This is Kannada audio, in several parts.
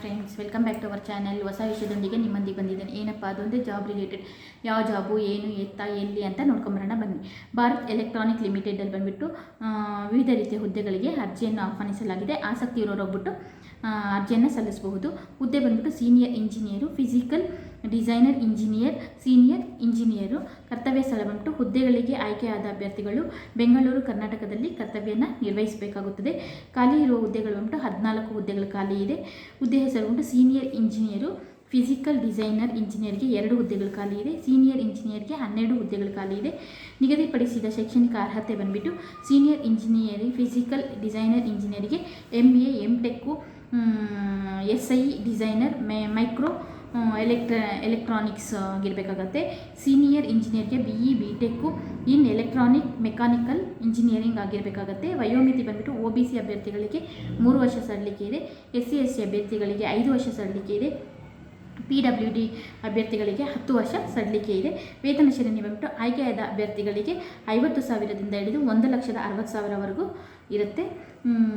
Friends, welcome back to our channel. ಹೊಸ ವಿಷಯದೊಂದಿಗೆ ನಿಮ್ಮೊಂದಿಗೆ ಬಂದಿದ್ದೇನೆ. ಏನಪ್ಪ ಅದೊಂದೇ ಜಾಬ್ ರಿಲೇಟೆಡ್. ಯಾವ ಜಾಬು, ಏನು, ಎತ್ತ, ಎಲ್ಲಿ ಅಂತ ನೋಡ್ಕೊಂಬರೋಣ ಬನ್ನಿ. ಭಾರತ್ ಎಲೆಕ್ಟ್ರಾನಿಕ್ ಲಿಮಿಟೆಡಲ್ಲಿ ಬಂದುಬಿಟ್ಟು ವಿವಿಧ ರೀತಿಯ ಹುದ್ದೆಗಳಿಗೆ ಅರ್ಜಿಯನ್ನು ಆಹ್ವಾನಿಸಲಾಗಿದೆ. ಆಸಕ್ತಿ ಇರೋರು ಹೋಗ್ಬಿಟ್ಟು ಅರ್ಜಿಯನ್ನು ಸಲ್ಲಿಸಬಹುದು. ಹುದ್ದೆ ಬಂದುಬಿಟ್ಟು senior engineer, physical designer engineer, senior engineer. ಕರ್ತವ್ಯ ಸ್ಥಳ ಬಂದುಬಿಟ್ಟು ಹುದ್ದೆಗಳಿಗೆ ಆಯ್ಕೆಯಾದ ಅಭ್ಯರ್ಥಿಗಳು ಬೆಂಗಳೂರು, ಕರ್ನಾಟಕದಲ್ಲಿ ಕರ್ತವ್ಯನ ನಿರ್ವಹಿಸಬೇಕಾಗುತ್ತದೆ. ಖಾಲಿ ಇರುವ ಹುದ್ದೆಗಳು ಬಂದುಬಿಟ್ಟು 14 ಹುದ್ದೆಗಳು ಖಾಲಿ ಇದೆ. ಹುದ್ದೆ ಹೆಸರು ಬಂದು ಸೀನಿಯರ್ ಇಂಜಿನಿಯರು. ಫಿಸಿಕಲ್ ಡಿಸೈನರ್ ಇಂಜಿನಿಯರ್ಗೆ 2 ಹುದ್ದೆಗಳು ಖಾಲಿ ಇದೆ. ಸೀನಿಯರ್ ಇಂಜಿನಿಯರ್ಗೆ 12 ಹುದ್ದೆಗಳು ಖಾಲಿ ಇದೆ. ನಿಗದಿಪಡಿಸಿದ ಶೈಕ್ಷಣಿಕ ಅರ್ಹತೆ ಬಂದುಬಿಟ್ಟು ಸೀನಿಯರ್ ಇಂಜಿನಿಯರಿಂಗ್ ಫಿಸಿಕಲ್ ಡಿಸೈನರ್ ಇಂಜಿನಿಯರಿಗೆ MA, MTech, SI designer, micro electronics ಆಗಿರಬೇಕಾಗತ್ತೆ. ಸೀನಿಯರ್ ಇಂಜಿನಿಯರ್ಗೆ BE, BTech in electronic mechanical engineering ಆಗಿರಬೇಕಾಗತ್ತೆ. ವಯೋಮಿತಿ ಬಂದುಬಿಟ್ಟು OBC ಅಭ್ಯರ್ಥಿಗಳಿಗೆ 3 ವರ್ಷ ಸಡಿಲಿಕೆ ಇದೆ. SC, ST ಅಭ್ಯರ್ಥಿಗಳಿಗೆ 5 ವರ್ಷ ಸಡಿಲಿಕೆ ಇದೆ. PWD ಅಭ್ಯರ್ಥಿಗಳಿಗೆ 10 ವರ್ಷ ಸಡಿಲಿಕೆ ಇದೆ. ವೇತನ ಶ್ರೇಣಿ ಬಂದುಬಿಟ್ಟು ಆಯ್ಕೆಯಾದ ಅಭ್ಯರ್ಥಿಗಳಿಗೆ 50,000ದಿಂದ ಹಿಡಿದು 1,60,000ವರೆಗೂ ಇರುತ್ತೆ.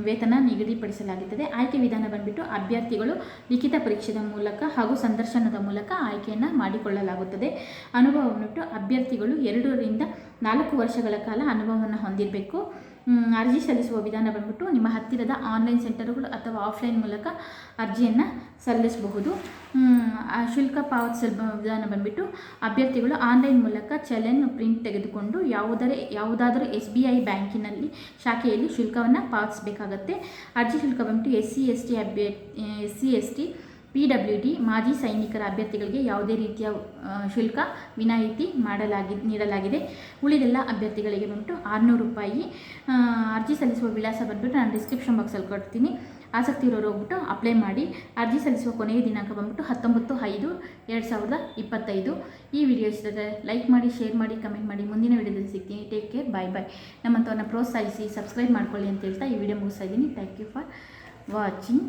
ವೇತನ ನಿಗದಿಪಡಿಸಲಾಗುತ್ತದೆ. ಆಯ್ಕೆ ವಿಧಾನ ಬಂದುಬಿಟ್ಟು ಅಭ್ಯರ್ಥಿಗಳು ಲಿಖಿತ ಪರೀಕ್ಷೆಯ ಮೂಲಕ ಹಾಗೂ ಸಂದರ್ಶನದ ಮೂಲಕ ಆಯ್ಕೆಯನ್ನು ಮಾಡಿಕೊಳ್ಳಲಾಗುತ್ತದೆ. ಅನುಭವ ಬಂದುಬಿಟ್ಟು ಅಭ್ಯರ್ಥಿಗಳು 2 ರಿಂದ 4 ವರ್ಷಗಳ ಕಾಲ ಅನುಭವವನ್ನು ಹೊಂದಿರಬೇಕು. ಅರ್ಜಿ ಸಲ್ಲಿಸುವ ವಿಧಾನ ಬಂದುಬಿಟ್ಟು ನಿಮ್ಮ ಹತ್ತಿರದ ಆನ್ಲೈನ್ ಸೆಂಟರ್ಗಳು ಅಥವಾ ಆಫ್ಲೈನ್ ಮೂಲಕ ಅರ್ಜಿಯನ್ನು ಸಲ್ಲಿಸಬಹುದು. ಶುಲ್ಕ ಪಾವತಿಸುವ ವಿಧಾನ ಬಂದುಬಿಟ್ಟು ಅಭ್ಯರ್ಥಿಗಳು ಆನ್ಲೈನ್ ಮೂಲಕ ಚಲನ್ ಪ್ರಿಂಟ್ ತೆಗೆದುಕೊಂಡು ಯಾವುದಾದರೂ SBI ಬ್ಯಾಂಕಿನಲ್ಲಿ ಶಾಖೆಯಲ್ಲಿ ಶುಲ್ಕವನ್ನು ಪಾವತಿಸಬೇಕಾಗತ್ತೆ. ಅರ್ಜಿ ಶುಲ್ಕ ಬಂದುಬಿಟ್ಟು SC, ST, PWD ಮಾಜಿ ಸೈನಿಕರ ಅಭ್ಯರ್ಥಿಗಳಿಗೆ ಯಾವುದೇ ರೀತಿಯ ಶುಲ್ಕ ವಿನಾಯಿತಿ ನೀಡಲಾಗಿದೆ. ಉಳಿದೆಲ್ಲ ಅಭ್ಯರ್ಥಿಗಳಿಗೆ ಬಂದುಬಿಟ್ಟು 600 ರೂಪಾಯಿ. ಅರ್ಜಿ ಸಲ್ಲಿಸುವ ವಿಳಾಸ ಬಂದುಬಿಟ್ಟು ನಾನು ಡಿಸ್ಕ್ರಿಪ್ಷನ್ ಬಾಕ್ಸಲ್ಲಿ ಕೊಡ್ತೀನಿ. ಆಸಕ್ತಿ ಇರೋರು ಹೋಗ್ಬಿಟ್ಟು ಅಪ್ಲೈ ಮಾಡಿ. ಅರ್ಜಿ ಸಲ್ಲಿಸುವ ಕೊನೆಯ ದಿನಾಂಕ ಬಂದುಬಿಟ್ಟು 19/5/2025. ಈ ವಿಡಿಯೋ ಇಷ್ಟದ ಲೈಕ್ ಮಾಡಿ, ಶೇರ್ ಮಾಡಿ, ಕಮೆಂಟ್ ಮಾಡಿ. ಮುಂದಿನ ವಿಡಿಯೋದಲ್ಲಿ ಸಿಗ್ತೀನಿ. ಟೇಕ್ ಕೇರ್, ಬಾಯ್. ನಮ್ಮಂಥವ್ರನ್ನ ಪ್ರೋತ್ಸಾಹಿಸಿ ಸಬ್ಸ್ಕ್ರೈಬ್ ಮಾಡ್ಕೊಳ್ಳಿ ಅಂತ ಹೇಳ್ತಾ ಈ ವಿಡಿಯೋ ಮುಗಿಸ್ತಾ ಇದ್ದೀನಿ. Thank you for watching.